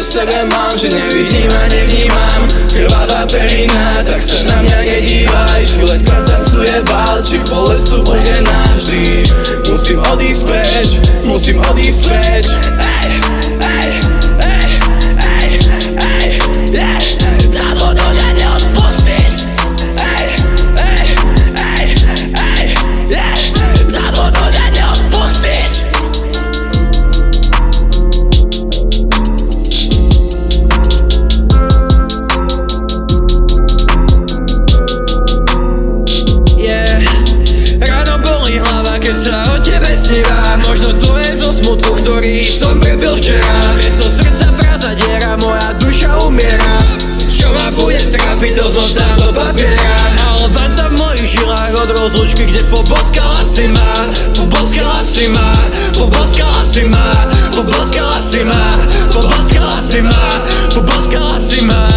v sebe mám, že nevidím a nevnímam. Krvavá perina, tak sa na mňa nedívaj. Žiletka tancuje bál, či bolesť tu bude navždy. Musím odísť preč, musím odísť preč. Zabudnúť a neodpustiť. Zabudnúť a neodpustiť. Ráno bolí hlava, keď sa o tebe sníva. Možno to je zo smutku, ktorý som prepil včera. Miesto srdca prázdna diera, moja duša umiera. Čo ma bude trápiť, to zmotám do papiera. Ale vata v mojich žilách od rozlučky, kde poboskala si ma. Poboskala si ma, poboskala si ma, poboskala si ma, poboskala si ma, poboskala si ma.